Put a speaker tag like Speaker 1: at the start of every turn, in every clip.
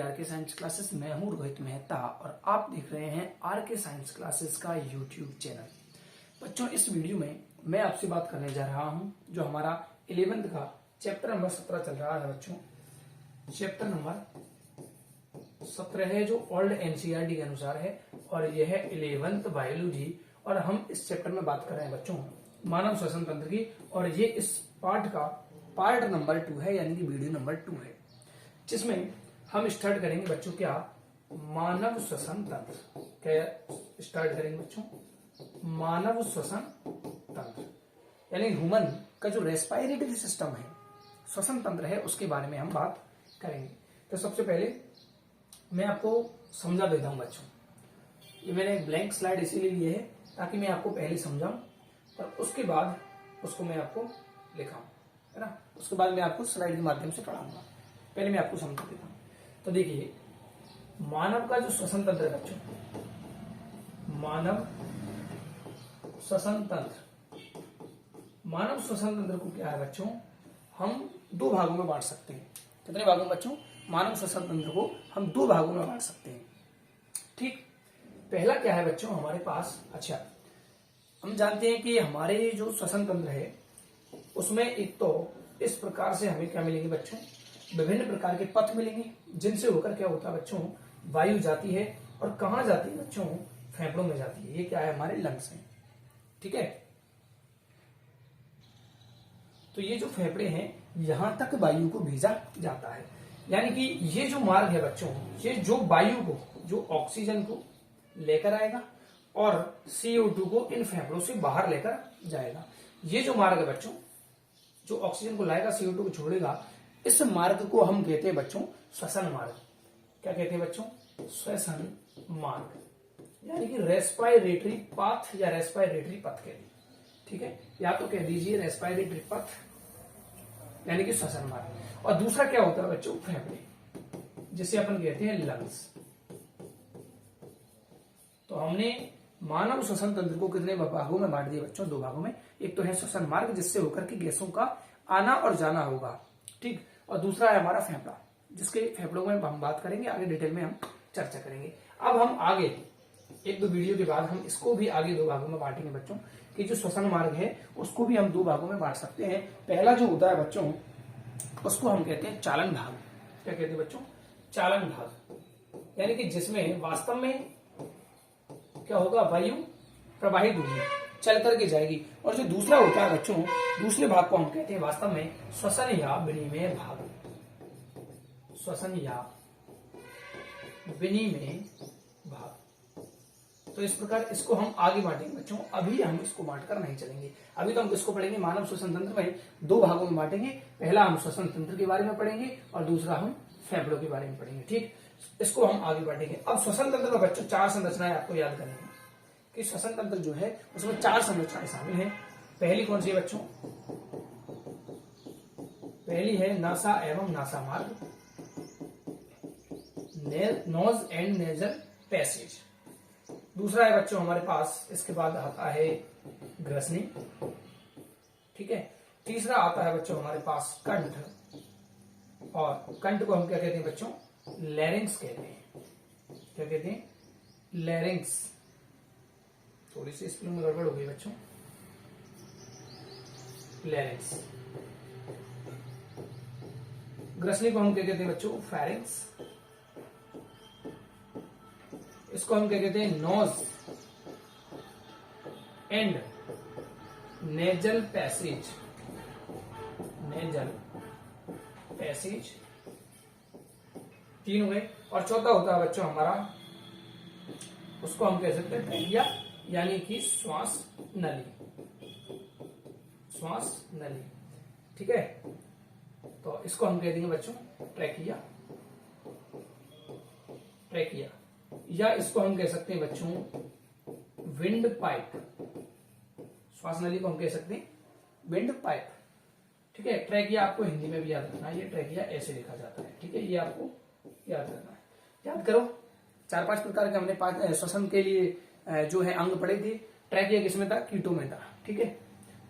Speaker 1: R K science classes. मैं हूं रोहित मेहता और आप देख रहे हैं आरके साइंस क्लासेस का यूट्यूब चैनल। बच्चों, इस वीडियो में मैं आपसे बात करने जा रहा हूं जो हमारा 11th का चैप्टर नंबर 17 चल रहा है। बच्चों, चैप्टर नंबर 17 है जो ओल्ड एनसीईआरटी के अनुसार है और यह है 11th बायोलॉजी। और हम इस चैप्टर में बात कर रहे हैं बच्चों मानव श्वसन तंत्र की, और ये इस पार्ट का पार्ट नंबर 2 है, यानी कि वीडियो नंबर 2 है, जिसमें हम स्टार्ट करेंगे बच्चों क्या मानव श्वसन तंत्र। क्या स्टार्ट करेंगे बच्चों? मानव श्वसन तंत्र, यानी ह्यूमन का जो रेस्पिरेटरी सिस्टम है, श्वसन तंत्र है, उसके बारे में हम बात करेंगे। तो सबसे पहले मैं आपको समझा देता हूं बच्चों। ये मैंने एक ब्लैंक स्लाइड इसीलिए ली है ताकि मैं आपको पहले समझाऊं और उसके बाद उसको मैं आपको लिखाऊं, है ना। उसके बाद मैं आपको स्लाइड के माध्यम से पढ़ाऊंगा। पहले मैं आपको समझा देता हूं। तो देखिए, मानव का जो श्वसन तंत्र है बच्चों, मानव श्वसन तंत्र, मानव श्वसन तंत्र को क्या है बच्चों, हम दो भागों में बांट सकते हैं। कितने भागों में बच्चों? मानव श्वसन तंत्र को हम दो भागों में बांट सकते हैं। ठीक, पहला क्या है बच्चों हमारे पास? अच्छा, हम जानते हैं कि हमारे जो श्वसन तंत्र है उसमें एक तो इस प्रकार से हमें क्या मिलेंगे बच्चों, विभिन्न प्रकार के पथ मिलेंगे जिनसे होकर क्या होता है बच्चों, वायु जाती है। और कहां जाती है बच्चों? फेफड़ों में जाती है। ये क्या है? हमारे लंग्स हैं। ठीक है, तो ये जो फेफड़े हैं यहां तक वायु को भेजा जाता है। यानी कि ये जो मार्ग है बच्चों, ये जो वायु को, जो ऑक्सीजन को लेकर आएगा और CO2 को इन फेफड़ों से बाहर लेकर जाएगा। ये जो मार्ग है बच्चों, जो ऑक्सीजन को लाएगा, CO2 को छोड़ेगा, इस मार्ग को हम कहते हैं बच्चों श्वसन मार्ग। क्या कहते हैं बच्चों? श्वसन मार्ग, यानी कि रेस्पिरेटरी पाथ या रेस्पिरेटरी पथ कहते हैं। ठीक है, या तो कह दीजिए रेस्पिरेटरी पथ, यानी कि श्वसन मार्ग। और दूसरा क्या होता है बच्चों? फेफड़े, जिसे अपन कहते हैं लंग्स। तो हमने मानव श्वसन तंत्र को कितने भागों में बांट दिया बच्चों? दो भागों में। एक तो है श्वसन मार्ग, जिससे होकर के गैसों का आना और जाना होगा। ठीक, और दूसरा है हमारा फेफड़ा, जिसके फेफड़ों में हम बात करेंगे, आगे डिटेल में हम चर्चा करेंगे। अब हम आगे एक दो वीडियो के बाद हम इसको भी आगे दो भागों में बांटेंगे बच्चों, कि जो श्वसन मार्ग है उसको भी हम दो भागों में बांट सकते हैं। पहला जो होता है बच्चों, उसको हम कहते हैं चालन भाग। क्या कहते हैं बच्चों? चालन भाग, यानी कि जिसमें वास्तव में क्या होगा, वायु प्रवाहित होगी, चल करके जाएगी। और जो दूसरा होता है बच्चों, दूसरे भाग को हम कहते हैं वास्तव में श्वसन या विनिमय भाग। श्वसन या विनिमय भाग। तो इस प्रकार इसको हम आगे बांटेंगे बच्चों। अभी हम इसको बांटकर नहीं चलेंगे। अभी तो हम किसको पढ़ेंगे? मानव श्वसन तंत्र में दो भागों में बांटेंगे। पहला हम श्वसन तंत्र के बारे में पढ़ेंगे और दूसरा हम फेफड़ों के बारे में पढ़ेंगे। ठीक, इसको हम आगे बांटेंगे। अब श्वसन तंत्र में बच्चों चार संरचनाएं आपको याद करनी है कि श्वसन तंत्र जो है उसमें चार संरचनाएं शामिल हैं। पहली कौन सी है बच्चों? पहली है नासा एवं नासा मार्ग, नोज एंड नेजल पैसेज। दूसरा है बच्चों हमारे पास, इसके बाद आता है ग्रसनी। ठीक है, तीसरा आता है बच्चों हमारे पास कंठ, और कंठ को हम क्या कहते हैं बच्चों? लैरिंग्स कहते हैं। क्या कहते हैं? लैरिंग्स। थोड़ी सी स्पेलिंग में गड़बड़ हो गई बच्चों, लैरिंग्स। ग्रसनी को हम क्या कहते हैं बच्चों? फेरिंग्स। इसको हम क्या कहते हैं? Nose and nasal passage. Nasal passage, तीन हो गए। और चौथा होता है बच्चों हमारा, उसको हम कह सकते हैं ट्रैकिया, यानी कि श्वास नली। श्वास नली। ठीक है, तो इसको हम कह देंगे बच्चों ट्रैकिया। ट्रैकिया, या इसको हम कह सकते हैं बच्चों विंड पाइप। श्वास नली को हम कह सकते हैं विंड पाइप। ठीक है, ट्रैकिया आपको हिंदी में भी याद रखना है, ये ट्रैकिया ऐसे लिखा जाता है। ठीक है, ये आपको याद रखना है। याद करो, चार पांच प्रकार के हमने श्वसन के लिए जो है अंग पढ़े थे। ट्रैकिया किसमें था? कीटों में था। ठीक है,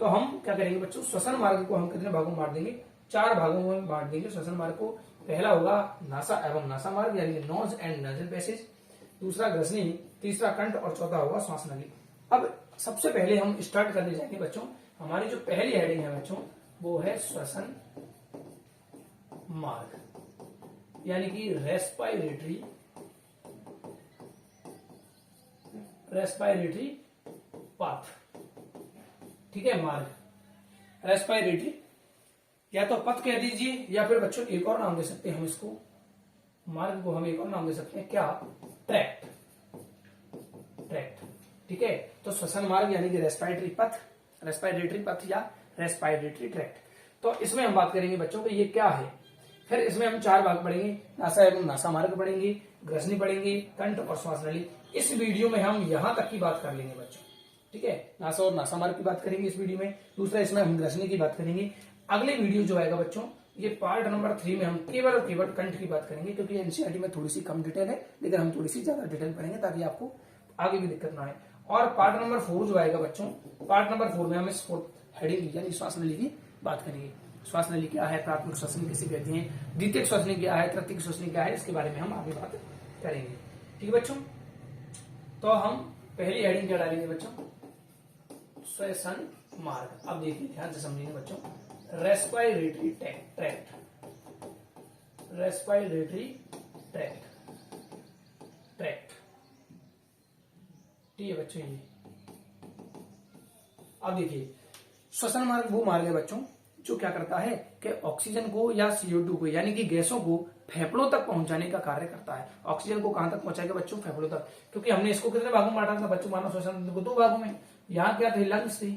Speaker 1: तो हम क्या करेंगे बच्चों, श्वसन मार्ग को हम कितने भागों में बांट देंगे? चार भागों में बांट देंगे श्वसन मार्ग को। पहला होगा नासा एवं नासा मार्ग यानी नोज एंड नजल पैसेज, दूसरा ग्रसनी, तीसरा कंठ और चौथा होगा श्वास नली। अब सबसे पहले हम स्टार्ट करने जाएंगे बच्चों, हमारी जो पहली हेडिंग है बच्चों वो है श्वसन मार्ग यानी कि रेस्पायरेटरी पाथ। ठीक है, मार्ग रेस्पायरेटरी या तो पथ कह दीजिए या फिर बच्चों एक और नाम दे सकते हैं हम इसको, मार्ग को हम एक और नाम दे सकते हैं, क्या? ट्रैक्ट। ठीक है, तो श्वसन मार्ग यानी कि रेस्पायरेटरी पथ या रेस्पायरेटरी ट्रैक्ट। तो इसमें हम बात करेंगे बच्चों कि ये क्या है। फिर इसमें हम 4 भाग पढ़ेंगे, नासा एवं नासा मार्ग पढ़ेंगे, ग्रसनी पढ़ेंगे, कंठ और श्वास नली। इस वीडियो में हम यहां तक की बात कर लेंगे बच्चों। ठीक है, नासा और नासा मार्ग की बात करेंगे इस वीडियो में। दूसरा इसमें हम ग्रसनी की बात करेंगे। अगले वीडियो जो आएगा बच्चों ये पार्ट नंबर 3 में हम केवल और केवल कंठ की बात करेंगे, क्योंकि एनसीईआरटी में थोड़ी सी कम डिटेल है, लेकिन हम थोड़ी सी ज्यादा डिटेल पढ़ेंगे ताकि आपको आगे भी दिक्कत ना आए। और पार्ट नंबर 4 जो आएगा बच्चों, पार्ट नंबर 4 में हम इस हेडिंग यानी श्वास नली की बात करेंगे। श्वास नली क्या है, प्राथमिक श्वसनी किसे कहते हैं, द्वितीयक श्वसनी क्या है, तृतीयक श्वसनी क्या है, इसके बारे में हम आगे बात करेंगे। ठीक है बच्चों, तो हम पहली हेडिंग क्या डालेंगे बच्चों, श्वसन मार्ग। अब देखिए ध्यान से समझिए बच्चों, रेस्पायरेटरी ट्रैक्ट, ठीक है बच्चों। ये अब देखिए श्वसन मार्ग वो मार्ग है बच्चों जो क्या करता है कि ऑक्सीजन को या CO2 को यानी कि गैसों को फेफड़ों तक पहुंचाने का कार्य करता है। ऑक्सीजन को कहां तक पहुंचाएगा बच्चों, फेफड़ों तक, क्योंकि हमने इसको कितने भागों में बांटा था बच्चों, मानव श्वसन तंत्र को 2 भागों में। यहाँ क्या थे, लंग्स थी।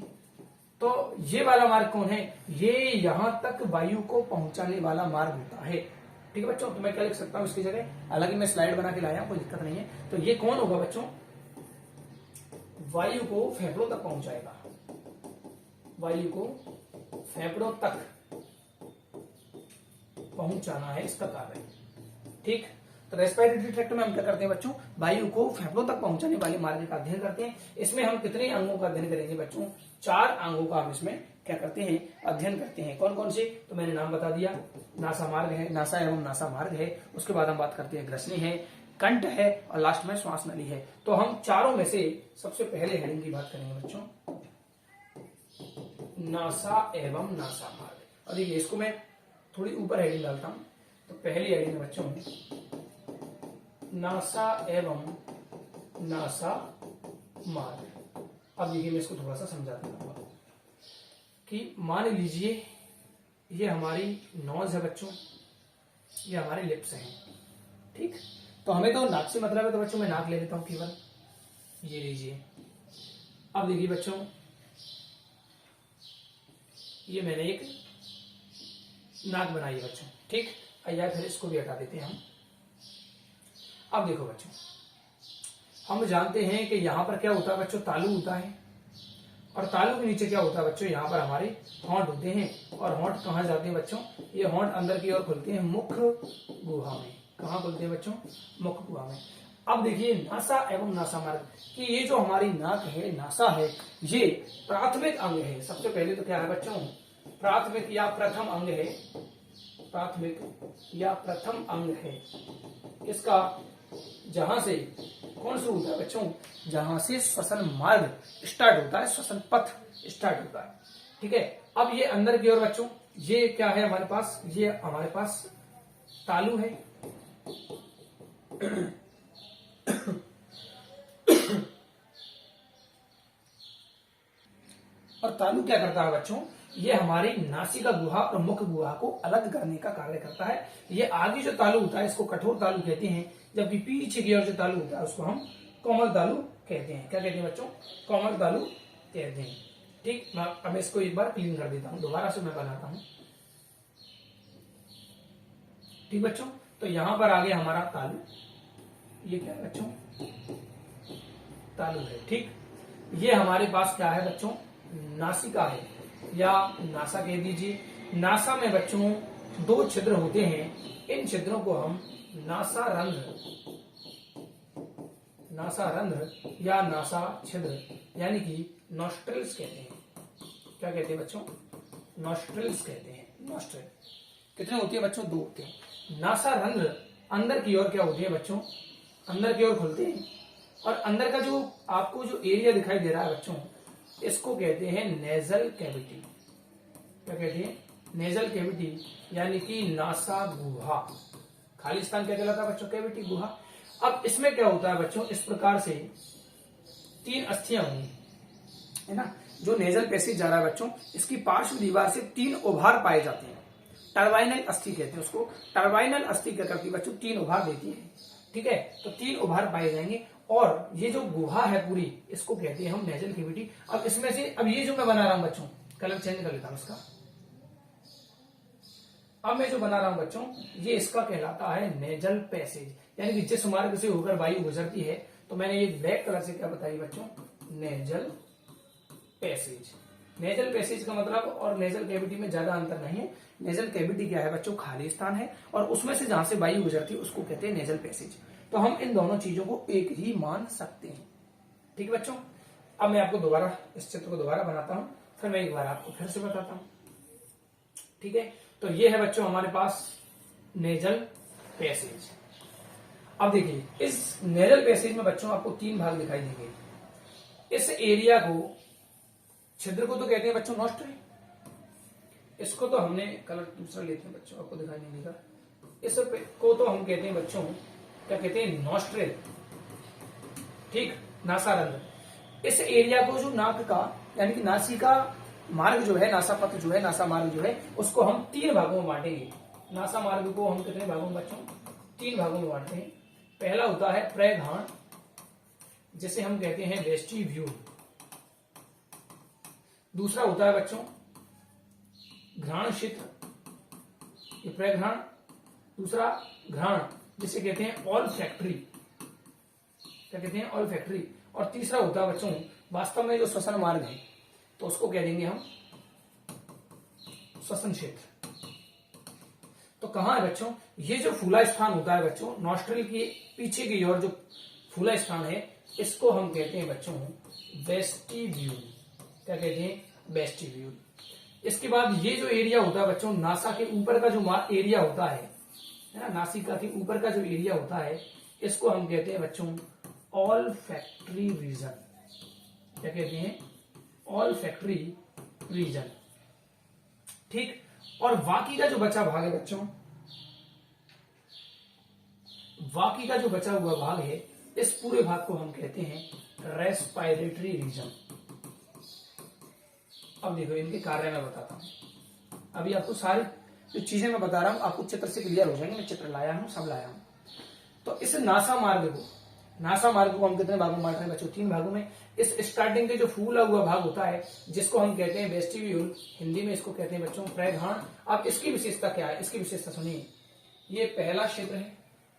Speaker 1: तो ये वाला मार्ग कौन है, ये यहां तक वायु को पहुंचाने वाला मार्ग होता है। ठीक है बच्चों, तो मैं क्या लिख सकता हूं इसकी जगह, हालांकि मैं स्लाइड बना के लाया, कोई दिक्कत नहीं है। तो ये कौन होगा बच्चों, वायु को फेफड़ों तक पहुंचाएगा, वायु को फेफड़ों तक पहुंचाना है इसका कार्य। ठीक, तो रेस्पिरेटरी ट्रैक्ट में हम क्या करते हैं बच्चों, वायु को फेफड़ों तक पहुंचाने वाले मार्ग का अध्ययन करते हैं। इसमें हम कितने अंगों का अध्ययन करेंगे बच्चों, 4 अंगों का हम इसमें क्या करते हैं, अध्ययन करते हैं। कौन कौन से, तो मैंने नाम बता दिया, नासा मार्ग है, नासा एवं नासा मार्ग है, उसके बाद हम बात करते हैं ग्रसनी है, कंठ है और लास्ट में श्वास नली है। तो हम चारों में से सबसे पहले हेडिंग की बात करेंगे बच्चों, नासा एवं नासा मार्ग। और देखिए इसको मैं थोड़ी ऊपर हेडिंग डालता हूं, तो पहली हेडिंग है बच्चों नासा एवं नासा मार्ग। अब देखिए मैं इसको थोड़ा सा समझा देता हूं कि मान लीजिए ये हमारी नोज है बच्चों, ये हमारे लिप्स हैं। ठीक, तो हमें तो नाक से मतलब है, तो बच्चों मैं नाक ले लेता हूं केवल, ये लीजिए। अब देखिए बच्चों ये मैंने एक नाक बनाई है बच्चों। ठीक, या फिर इसको भी हटा देते हैं हम। अब देखो बच्चों, हम जानते हैं कि यहां पर क्या होता है बच्चों, तालू होता है, और तालू के नीचे क्या होता है बच्चों, यहाँ पर हमारे होंठ होते हैं। और होंठ कहाँ जाते हैं बच्चों, ये होंठ अंदर की ओर खुलते हैं मुख गुहा में। कहाँ खुलते हैं बच्चों, मुख गुहा में। अब देखिए नासा एवं नासा मार्ग कि ये जो हमारी नाक है, नासा है, ये प्राथमिक अंग है। सबसे पहले तो क्या है बच्चों, प्राथमिक या प्रथम अंग है, प्राथमिक या प्रथम अंग है इसका, जहां से कौन शुरू होता है बच्चों, जहां से श्वसन मार्ग स्टार्ट होता है, श्वसन पथ स्टार्ट होता है। ठीक है, अब ये अंदर की ओर बच्चों, ये क्या है हमारे पास, ये हमारे पास तालू है। और तालू क्या करता है बच्चों, ये हमारी नासिका गुहा और मुख गुहा को अलग करने का कार्य करता है। ये आगे जो तालू होता है इसको कठोर तालू कहते हैं, जबकि पीछे की ओर जो तालू होता है उसको हम कोमल तालू कहते हैं। क्या कहते हैं बच्चों, कोमल तालू कहते हैं। ठीक, अब इसको एक बार क्लीन कर देता हूं, दोबारा से मैं बनाता हूं। ठीक बच्चों, तो यहां पर आ गया हमारा तालू, ये क्या है बच्चों, तालू है। ठीक, ये हमारे पास क्या है बच्चों, नासिका है या नासा कह दीजिए। नासा में बच्चों 2 छिद्र होते हैं, इन छिद्रों को हम नासा रंध्र या नासा छिद्र यानी कि नॉस्ट्रिल्स कहते हैं। क्या कहते हैं बच्चों, नॉस्ट्रिल्स कहते हैं। नॉस्ट्रिल कितने होती है बच्चों, 2 होते हैं। नासा रंध्र अंदर की ओर क्या होती है बच्चों, अंदर की ओर खुलते हैं, और अंदर का जो आपको जो एरिया दिखाई दे रहा है बच्चों, इसको कहते हैं नेजल कैविटी। क्या कहते हैं? नेजल कैविटी, यानी कि नासा गुहा। खाली स्थान क्या कहलाता है बच्चों? कैविटी, गुहा। अब इसमें क्या होता है बच्चों, इस प्रकार से 3 अस्थियां होंगी, है ना। जो नेजल पैसेज जा रहा है बच्चों, इसकी पार्श्व दीवार से 3 उभार पाए जाते हैं। टर्बाइनल अस्थि कहते हैं उसको। टर्बाइनल अस्थि क्या करती है बच्चों? 3 उभार देती है। ठीक है, तो 3 उभार पाए जाएंगे, और ये जो गुहा है पूरी, इसको कहते हैं हम नेजल कैविटी। अब इसमें से, अब ये जो मैं बना रहा हूं बच्चों, कलर चेंज कर लेता हूं इसका। अब मैं जो बना रहा हूं बच्चों, ये इसका कहलाता है नेजल पैसेज, यानी कि जिस मार्ग से होकर वायु गुजरती है। तो मैंने ये ब्लैक कलर से क्या बताई बच्चों? Nasal passage. नेजल पैसेज का मतलब और नेजल कैविटी में ज्यादा अंतर नहीं है। नेजल कैविटी क्या है बच्चों? खाली स्थान है, और उसमें से जहां से वायु गुजरती है उसको कहते हैं नेजल पैसेज। तो हम इन दोनों चीजों को एक ही मान सकते हैं। ठीक है बच्चों, अब मैं आपको दोबारा इस चित्र को दोबारा बनाता हूं, फिर मैं एक बार आपको फिर से बताता हूं। ठीक है, तो ये है बच्चों हमारे पास नेजल पैसेज। अब देखिए, इस नेजल पैसेज में बच्चों आपको 3 भाग दिखाई देंगे। इस एरिया को, छिद्र को तो कहते हैं बच्चों नॉस्ट्रल। इसको तो हमने कलर दूसरा लेते हैं बच्चों, आपको दिखाई नहीं देगा। इस को तो हम कहते हैं बच्चों, क्या कहते हैं? नॉस्ट्रल। ठीक, नासारंध्र। इस एरिया को, जो नाक का यानी कि नासिका मार्ग जो है, नासा पथ जो है, नासा मार्ग जो है, उसको हम 3 भागों में बांटेंगे। नासा मार्ग को हम कितने भागों में बच्चों? 3 भागों में बांटते हैं। पहला होता है प्रघाण, जिसे हम कहते हैं वेस्टिब्यूल। दूसरा होता है बच्चों घ्राण क्षेत्र, ये प्रघ्राण। दूसरा घ्राण, जिसे कहते हैं ऑल्फैक्टरी। क्या कहते हैं? ऑल्फैक्टरी। और तीसरा होता है बच्चों वास्तव में जो श्वसन मार्ग है, तो उसको कह देंगे हम श्वसन क्षेत्र। तो कहां है बच्चों? ये जो फूला स्थान होता है बच्चों, नॉस्ट्रल के पीछे की ओर जो फूला स्थान है, इसको हम कहते हैं बच्चों वेस्टिब्यूल। क्या कहते हैं? वेस्टिब्यूल। इसके बाद ये जो एरिया होता है बच्चों, नासा के ऊपर का जो एरिया होता है ना, नासिका के ऊपर का जो एरिया होता है, इसको हम कहते हैं बच्चों ऑल्फैक्टरी रीजन। क्या कहते हैं? Olfactory region. ठीक, और बाकी का जो बचा भाग है बच्चों, बाकी का जो बचा हुआ भाग है, इस पूरे भाग को हम कहते हैं रेस्पिरेटरी रीजन। अब देखो, इनके कार्य में बताता हूं। अभी आपको सारी जो चीजें मैं बता रहा हूं आपको चित्र से क्लियर हो जाएंगे। मैं चित्र लाया हूं, सब लाया हूं। तो इस नासा मार्ग को हम कितने भागों में बांट रहे हैं बच्चों? 3 भागों में। इस स्टार्टिंग के जो फूला हुआ भाग होता है, जिसको हम कहते हैं वेस्टिब्यूल, हिंदी में इसको कहते हैं बच्चों प्रघाण। अब इसकी विशेषता क्या है? इसकी विशेषता सुनिए। ये पहला क्षेत्र है,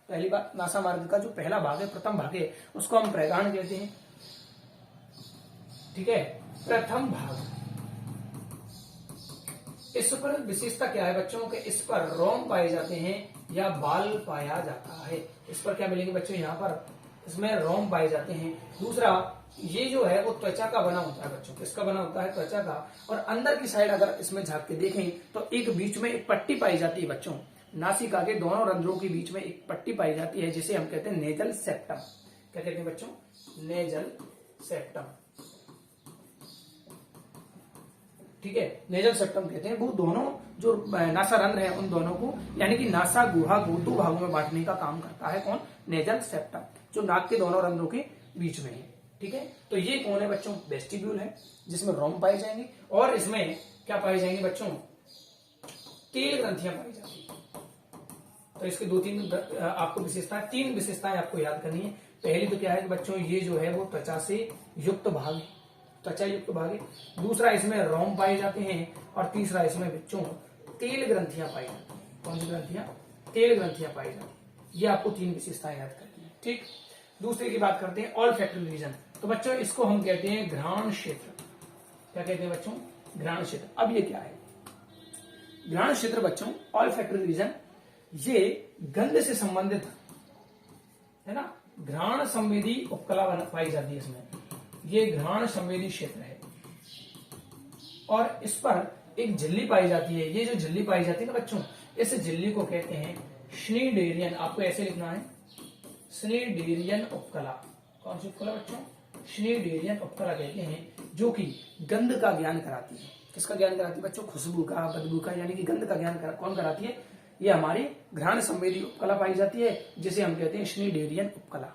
Speaker 1: पहली बात, नासा मार्ग का जो पहला भाग है, प्रथम भाग है, उसको हम प्रघाण कहते हैं। ठीक है, प्रथम भाग। इस पर विशेषता क्या है बच्चों? के इस पर रोम पाए जाते हैं या बाल पाया जाता है। इस पर क्या मिलेंगे बच्चों? यहाँ पर इसमें रोम पाए जाते हैं। दूसरा, ये जो है वो त्वचा का बना होता है बच्चों। किसका बना होता है? त्वचा का। और अंदर की साइड अगर इसमें झांक के देखें तो एक बीच में एक पट्टी पाई जाती है बच्चों। नासिका के दोनों रंध्रों के बीच में एक पट्टी पाई जाती है, जिसे हम कहते हैं नेजल सेप्टम। क्या कहते हैं बच्चों? Nasal septum. ठीक है, नेजल सेप्टम कहते हैं। वो दोनों जो नासा रंध्र है, उन दोनों को यानी कि नासा गुहा को 2 भागों में बांटने का काम करता है। कौन? नेजल सेप्टम, जो नाक के दोनों रंध्रों के बीच में है। ठीक है, तो ये कौन है बच्चों? वेस्टिब्यूल है, जिसमें रोम पाए जाएंगे। और इसमें क्या पाए जाएंगे बच्चों? तेल ग्रंथियां पाई जाती है। तो इसके 2-3 आपको विशेषताएं, 3 विशेषताएं आपको याद करनी है। पहली तो क्या है कि बच्चों, ये जो है वो त्वचा से युक्त भाग है, त्वचा युक्त भाग है। दूसरा, इसमें रोम पाए जाते हैं। और तीसरा, इसमें बच्चों तेल ग्रंथियां पाई जाती है। कौन सी ग्रंथियां? तेल ग्रंथियां पाई जाती है। ये आपको 3 विशेषताएं याद करनी है। ठीक, दूसरे की बात करते हैं ऑल्फैक्टरी रीजन। तो बच्चों इसको हम कहते हैं घ्राण क्षेत्र। क्या कहते हैं बच्चों? घ्राण क्षेत्र। अब ये क्या है? घ्राण क्षेत्र बच्चों, ऑल्फैक्टरी रीजन, ये गंध से संबंधित है ना, घ्राण संवेदी उपकला पाई जाती है इसमें। ये घ्राण संवेदी क्षेत्र है, और इस पर एक झिल्ली पाई जाती है। ये जो झिल्ली पाई जाती है ना बच्चों, इस झिल्ली को कहते हैं श्नीडेरियन, आपको ऐसे लिखना है, श्नीडेरियन उपकला। कौन सी उपकला बच्चों? श्नीडेरियन उपकला कहते हैं, जो कि गंध का ज्ञान कराती है। किसका ज्ञान कराती है बच्चों? खुशबू का, बदबू का, यानी कि गंध का ज्ञान कौन कराती है? ये हमारी घ्राण संवेदी उपकला पाई जाती है, जिसे हम कहते हैं श्नीडेरियन उपकला।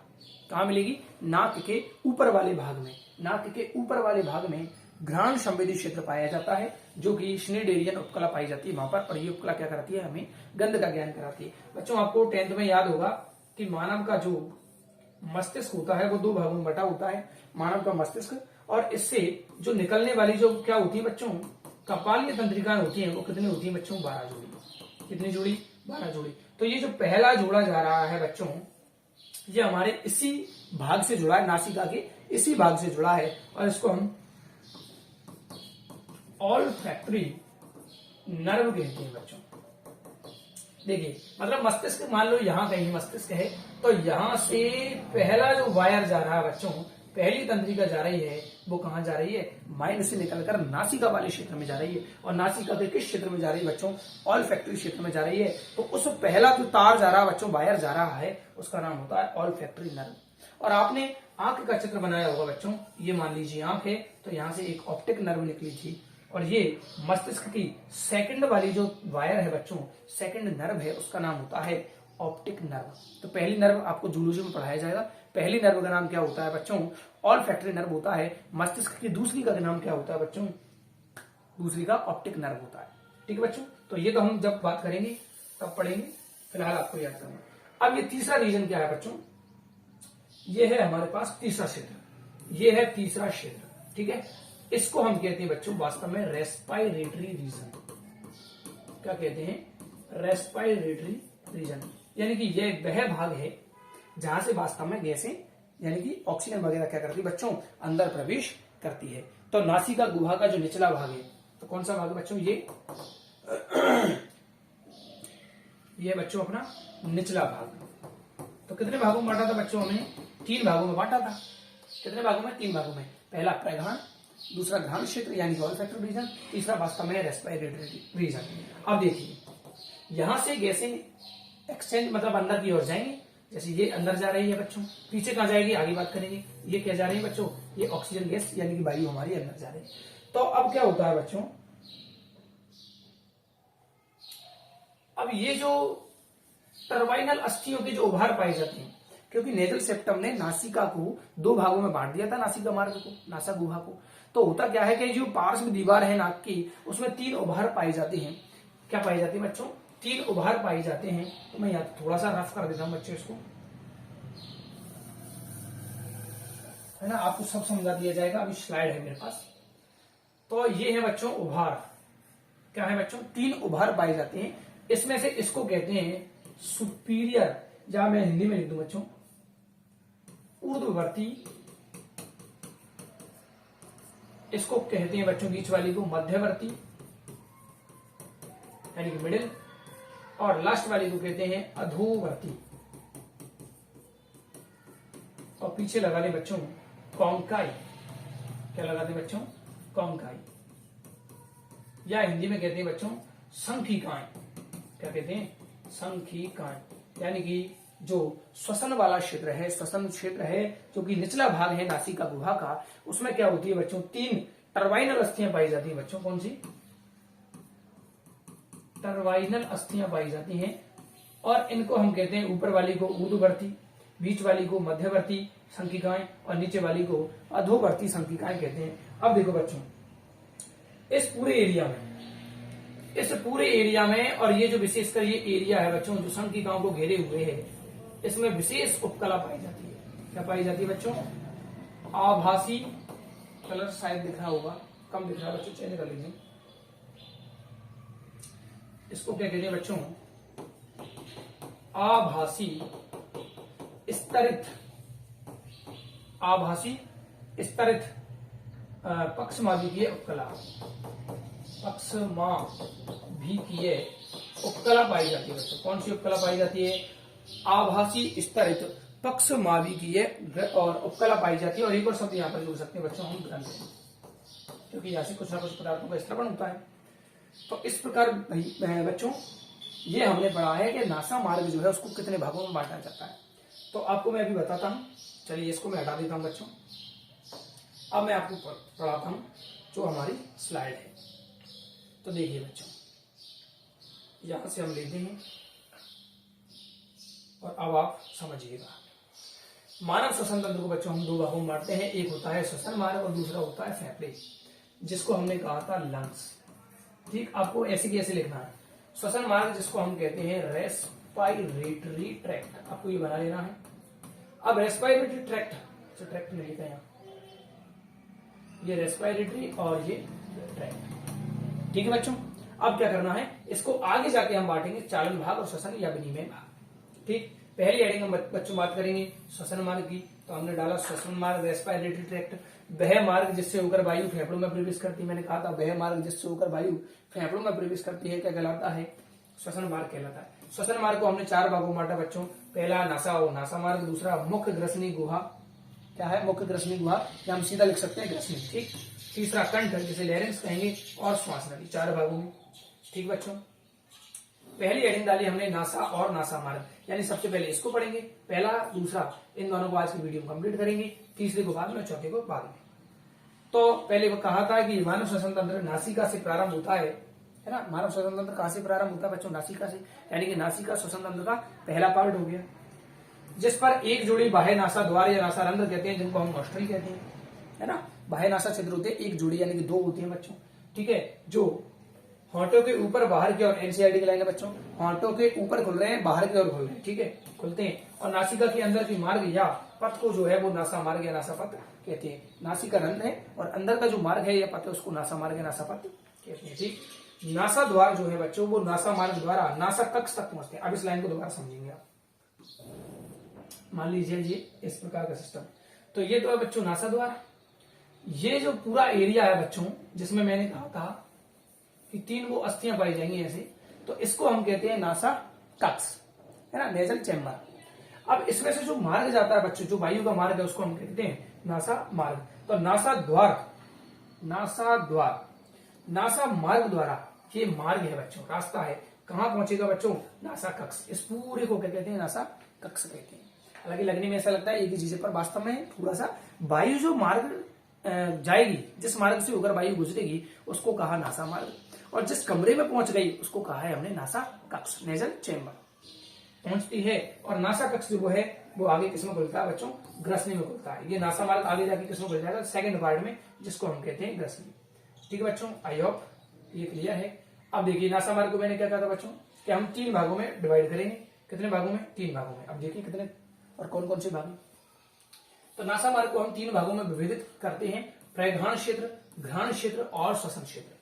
Speaker 1: कहाँ मिलेगी? नाक के ऊपर वाले भाग में। नाक के ऊपर वाले भाग में घ्राण संवेदी क्षेत्र पाया जाता है, जो कि श्नीडेरियन उपकला पाई जाती है वहां पर। और ये उपकला क्या कराती है? हमें गंध का ज्ञान कराती है। बच्चों आपको 10th में याद होगा कि मानव का जो मस्तिष्क होता है वो 2 भागों में बटा होता है, मानव का मस्तिष्क। और इससे जो निकलने वाली जो क्या होती है बच्चों? कपालीय तंत्रिकाएं होती हैं, वो कितनी होती है बच्चों? 12 जोड़ी। कितनी जोड़ी? 12 जोड़ी। तो ये जो पहला जोड़ा जा रहा है बच्चों, ये हमारे इसी भाग से जुड़ा है, नासिका के इसी भाग से जुड़ा है, और इसको हम ऑल्फैक्टरी नर्व कहते हैं बच्चों। देखिए, मतलब मस्तिष्क, मान लो यहां कहीं मस्तिष्क है, तो यहां से पहला जो वायर जा रहा है बच्चों, पहली तंत्रिका जा रही है, वो कहां जा रही है? माइंड से निकलकर नासिका वाले क्षेत्र में जा रही है। और नासिका के किस क्षेत्र में जा रही है बच्चों? ऑल्फैक्टरी क्षेत्र में जा रही है। तो उस पहला जो तार जा रहा है बच्चों, वायर जा रहा है, उसका नाम होता है ऑल्फैक्टरी नर्व। और आपने आंख का चित्र बनाया होगा बच्चों, ये मान लीजिए आंख है, तो यहां से एक ऑप्टिक नर्व निकली थी, और ये मस्तिष्क की सेकंड वाली जो वायर है बच्चों, सेकंड नर्व है, उसका नाम होता है ऑप्टिक नर्व। तो पहली नर्व आपको जूलॉजी में पढ़ाया जाएगा। पहली नर्व का नाम क्या होता है बच्चों? ऑल्फैक्टरी नर्व होता है। मस्तिष्क की दूसरी का नाम क्या होता है बच्चों? दूसरी का ऑप्टिक नर्व होता है। ठीक है बच्चों, तो ये तो हम जब बात करेंगे तब पढ़ेंगे, फिलहाल आपको याद करना। अब ये तीसरा रीजन क्या है बच्चों? ये है हमारे पास तीसरा क्षेत्र, ये है तीसरा क्षेत्र। ठीक है, इसको हम कहते हैं बच्चों वास्तव में रेस्पायरेटरी रीजन। क्या कहते हैं? Respiratory region. यानी कि यह वह भाग है जहां से वास्तव में गैसें, यानी कि ऑक्सीजन वगैरह क्या करती है बच्चों? अंदर प्रवेश करती है। तो नासिका गुहा का जो निचला भाग है, तो कौन सा भाग है बच्चों? ये बच्चों अपना निचला भाग। तो कितने भागों में बांटा था बच्चों? हमें 3 भागों में बांटा था। कितने भागों में? 3 भागों में। पहला प्रघाण, दूसरा घ्राण क्षेत्र यानी ऑल्फैक्टरी रीजन, तीसरा वास्तव में रेस्पायरेटरी रीजन। अब देखिए, यहां से गैसें एक्सचेंज, मतलब अंदर की ओर जाएंगे। जैसे ये अंदर जा रही है बच्चों, पीछे कहां जाएगी आगे बात करेंगे। ये क्या जा रही है बच्चों? ये ऑक्सीजन गैस यानी कि वायु हमारी अंदर जा रही है। तो अब क्या होता है बच्चों? अब ये जो टर्बाइनल अस्थियों की जो उभार पाई जाती है, क्योंकि नेजल सेप्टम ने नासिका को 2 भागों में बांट दिया था, नासिका मार्ग को, नासा गुहा को। तो होता क्या है कि जो पार्श्व दीवार है नाक की, उसमें 3 उभार पाई जाती हैं। क्या पाई जाती है बच्चों? 3 उभार पाई जाते हैं। तो मैं यहाँ थोड़ा सा रफ कर देता हूं बच्चों इसको, है ना, आपको सब समझा दिया जाएगा। अभी स्लाइड है मेरे पास। तो ये है बच्चों उभार। क्या है बच्चों? 3 उभार पाए जाते हैं। इसमें से इसको कहते हैं सुपीरियर, या मैं हिंदी में लिख दूं बच्चों, ऊर्ध्ववर्ती। इसको कहते हैं बच्चों बीच वाली को मध्यवर्ती यानी कि मिडिल, और लास्ट वाली को कहते हैं अधोवर्ती। और पीछे लगा ले बच्चों कॉन्काई। क्या लगा दे बच्चों? कॉन्काई, या हिंदी में कहते हैं बच्चों संखिकाएं। क्या कहते हैं? संखिकाएं। यानी कि जो श्वसन वाला क्षेत्र है, श्वसन क्षेत्र है जो कि निचला भाग है नासिका गुहा का, उसमें क्या होती है बच्चों? 3 टर्बाइनल अस्थियां पाई जाती है बच्चों। कौन सी? टर्बाइनल अस्थियां पाई जाती हैं। और इनको हम कहते हैं, ऊपर वाली को ऊर्ध्ववर्ती, बीच वाली को मध्यवर्ती संखिकाएं, और नीचे वाली को अधोवर्ती संखिकाएं कहते हैं। अब देखो बच्चों, इस पूरे एरिया में, और ये जो विशेषकर ये एरिया है बच्चों जो संखिकाओं को घेरे हुए है, इसमें विशेष उपकला पाई जाती है। क्या पाई जाती है बच्चों? आभासी, कलर शायद दिख रहा होगा, कम दिख रहा है बच्चों, चेंज कर लीजिए। इसको क्या कहते हैं बच्चों? आभासी स्तरित, आभासी स्तरित पक्षमाभिकीय उपकला, पक्षमाभिकीय उपकला पाई जाती है बच्चों। कौन सी उपकला पाई जाती है? आभासी स्तरित पक्षमाभिकीय और उपकला पाई जाती है। और एक और शब्द यहाँ पर जोड़ सकते हैं बच्चों हम, ग्रंथ, क्योंकि यहाँ से कुछ ना कुछ पदार्थों का स्त्रवण होता है। तो इस प्रकार बच्चों ये हमने पढ़ा है कि नासा मार्ग जो है उसको कितने भागों में बांटा जाता है। तो आपको मैं अभी बताता हूँ। चलिए इसको मैं हटा देता हूँ बच्चों। अब मैं आपको पढ़ाता हूँ जो हमारी स्लाइड है। तो देखिए बच्चों, यहां से हम लेते हैं और अब आप समझिएगा। मानव श्वसन तंत्र को बच्चों हम दो भागों में बांटते हैं। एक होता है श्वसन मार्ग और दूसरा होता है फेफड़े, जिसको हमने कहा था लंग्स। ठीक, आपको ऐसे की ऐसे लिखना है। श्वसन मार्ग जिसको हम कहते हैं रेस्पायरेटरी ट्रैक्ट, आपको ये बना लेना है। अब रेस्पायरेटरी ट्रैक्ट, ट्रैक्ट नहीं लिखा यहाँ, ये रेस्पायरेटरी और ये ट्रैक्ट। ठीक है बच्चों, अब क्या करना है, इसको आगे जाके हम बांटेंगे चालन भाग और श्वसन या विनिमय भाग। ठीक, पहली हेडिंग हम बच्चों बात करेंगे श्वसन मार्ग की। तो हमने डाला श्वसन मार्ग रेस्पायरेटरी ट्रैक्ट, वह मार्ग जिससे होकर वायु फेफड़ों में प्रवेश करती है। मैंने कहा था वह मार्ग जिससे होकर वायु फेफड़ों में प्रवेश करती है क्या कहलाता है, श्वसन मार्ग कहलाता है। श्वसन मार्ग को हमने चार भागों में बांटा बच्चों। पहला नासा और नासा मार्ग, दूसरा मुख्य ग्रसनी गुहा, क्या है मुख्य ग्रसनी गुहा, या हम सीधा लिख सकते हैं ग्रसनी। ठीक, तीसरा कंठ जिसे लैरिंक्स कहेंगे, और श्वास नली, चार भागों में। ठीक बच्चों, पहली हेडिंग डाली हमने नासा और नासा मार्ग, यानी सबसे पहले इसको पढ़ेंगे, पहला दूसरा, इन दोनों को आज की वीडियो में कंप्लीट करेंगे, तीसरे को बाद में, चौथे को बाद में। तो पहले वो कहा था कि मानव श्वसन तंत्र नासिका से प्रारंभ होता है ना। मानव श्वसन तंत्र कहां से प्रारंभ होता है बच्चों, नासिका से, यानी कि नासिका श्वसन तंत्र का पहला पार्ट हो गया, जिस पर एक जोड़ी बाह्य नासा द्वार या नासा रंध्र कहते हैं, जिनको हम नॉस्ट्रल कहते हैं, है ना। बाह्य नासा छिद्र होते हैं एक जोड़ी, यानी कि दो होते हैं बच्चों। ठीक है, जो होंठों के ऊपर बाहर की ओर, एनसीईआरटी की लाइन है बच्चों, होंठों के ऊपर खुल रहे हैं, बाहर की ओर खुल रहे हैं। ठीक है, खुलते हैं, और नासिका के अंदर की मार्ग या पथ को जो है वो नासा मार्ग या नासा पथ कहते हैं। नासिका रंध्र है और अंदर का जो मार्ग है या पथ है उसको नासा मार्ग या नासा पथ कहते हैं। ठीक, नासा द्वार जो है बच्चों वो नासा मार्ग द्वारा नासा कक्ष तक पहुंचते हैं। अब इस लाइन को दोबारा समझेंगे आप। मान लीजिए ये इस प्रकार का सिस्टम, तो ये तो है बच्चों नासा द्वार। ये जो पूरा एरिया है बच्चों, जिसमें मैंने कहा था कि तीन वो अस्थियां पाई जाएंगी ऐसे, तो इसको हम कहते हैं नासा कक्ष, है ना, नेजल चैम्बर। अब इसमें से जो मार्ग जाता है बच्चों, जो वायु का मार्ग है उसको हम कहते हैं नासा मार्ग। तो नासा द्वार, नासा द्वार, नासा मार्ग द्वारा ये मार्ग है बच्चों, रास्ता है, कहां पहुंचेगा बच्चों, नासा कक्ष। इस पूरे को क्या कहते हैं, नासा कक्ष कहते हैं। हालांकि लगने में ऐसा लगता है एक ही चीज पर, वास्तव में थोड़ा सा वायु जो मार्ग जाएगी, जिस मार्ग से होकर वायु गुजरेगी उसको कहा नासा मार्ग, और जिस कमरे में पहुंच गई उसको कहा है हमने नासा कक्ष, नेजल चैम्बर पहुंचती है। और नासा कक्ष जो है वो आगे किसमें खुलता है बच्चों, ग्रसनी में खुलता है। ये नासा मार्ग आगे जाके किसमें खुल जाएगा, सेकंड पार्ट में, जिसको हम कहते हैं ग्रसनी। ठीक है बच्चों, आई होप ये क्लियर है। अब देखिए नासा मार्ग को मैंने क्या कहा था बच्चों कि हम तीन भागों में डिवाइड करेंगे। कितने भागों में, तीन भागों में। अब देखिए कितने और कौन कौन से भाग हैं। तो नासा मार्ग को हम तीन भागों में विभाजित करते हैं, प्रघाण क्षेत्र, घ्राण क्षेत्र और श्वसन क्षेत्र।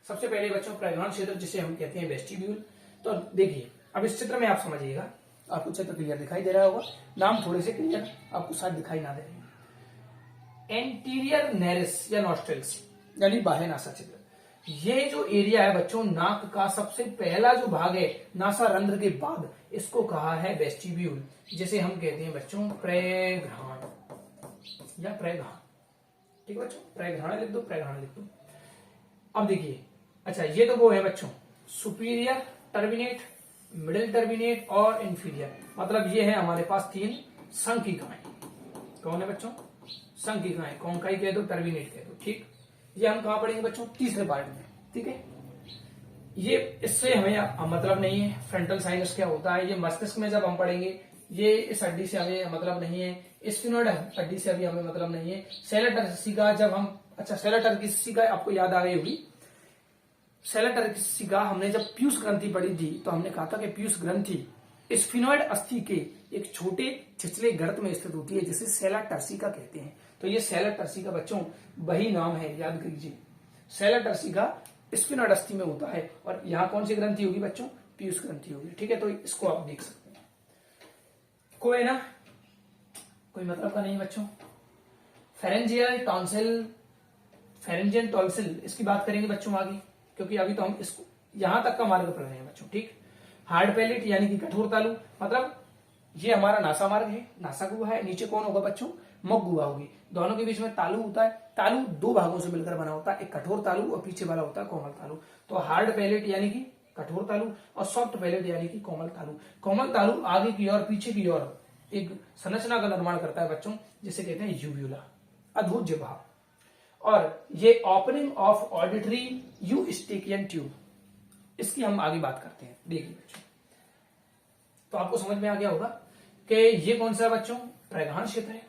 Speaker 1: सबसे पहले बच्चों प्रघाण क्षेत्र, जिसे हम कहते हैं वेस्टिब्यूल। तो देखिए अब इस चित्र में आप समझिएगा, आपको चित्र क्लियर दिखाई दे रहा होगा, नाम थोड़े से क्लियर आपको शायद दिखाई ना दे रहे। एंटीरियर नेरिस या नॉस्ट्रल्स, यानी बाह्य नासा छिद्र। ये जो एरिया है बच्चों नाक का सबसे पहला जो भाग है नासा रंध्र के बाद, इसको कहा है वेस्टिब्यूल, जिसे हम कहते हैं बच्चों प्रघाण या प्रघाण। ठीक है बच्चों, प्रघाण लिख दो, प्रघाण लिख दो। अब देखिए, अच्छा ये तो वो है बच्चों सुपीरियर टर्मिनेट, मिडिल टर्मिनेट और इंफीरियर। मतलब ये है हमारे पास तीन संकिकाएं। कौन है बच्चों, संकिकाएं, कॉन्काई कह दो, टर्मिनेट कह दो। ठीक, ये हम कहां पढ़ेंगे बच्चों, तीसरे पार्ट में। ठीक है, ये इससे हमें मतलब नहीं है फ्रंटल साइनस क्या होता है, ये मस्तिष्क में जब हम पढ़ेंगे। ये इस हड्डी से हमें मतलब नहीं है, स्फिनोइड हड्डी से अभी हमें मतलब नहीं है। सेलर टर्सिका जब हम, अच्छा सेलर टर्सिका आपको याद आ गई होगी। सेलर टर्सिका हमने जब पीयूष ग्रंथि पढ़ी थी तो हमने कहा था कि पीयूष ग्रंथि स्फिनोइड अस्थि के एक छोटे छिछले गर्त में स्थित होती है, जिसे सेलर टर्सिका कहते हैं। तो ये सेलर टर्सिका बच्चों वही नाम है, याद कीजिए। सेलर टर्सिका स्फिनोइड अस्थि में होता है, और यहाँ कौन सी ग्रंथि होगी बच्चों, पीयूष ग्रंथि होगी। ठीक है, तो इसको आप देख सकते हैं। कोई ना, कोई मतलब का नहीं बच्चों। फेरेंजियल टॉन्सिल, फेरेंजियल टॉन्सिल, इसकी बात करेंगे बच्चों आगे, क्योंकि अभी तो हम इसको यहां तक का मार्ग पढ़ रहे हैं बच्चों। ठीक, हार्ड पैलेट यानी कि कठोर तालु, मतलब ये हमारा नासा मार्ग है, नासा गुहा है। नीचे कौन होगा बच्चों, मुख गुहा होगी। दोनों के बीच में तालु होता है। तालु दो भागों से मिलकर बना होता है, एक कठोर तालु और पीछे वाला होता है कोमल तालु। तो हार्ड पैलेट यानी कि कठोर तालु, और सॉफ्ट पैलेट यानी कि कोमल तालु। कोमल तालु आगे की ओर पीछे की ओर एक संरचना का निर्माण करता है बच्चों, जिसे कहते हैं यूव्यूला, अद्भुत जिह्वा। और ये opening of auditory Eustachian tube, इसकी हम आगे बात करते हैं। देखिए बच्चों, तो आपको समझ में आ गया होगा कि ये कौन सा बच्चों प्रगाहन क्षेत्र है।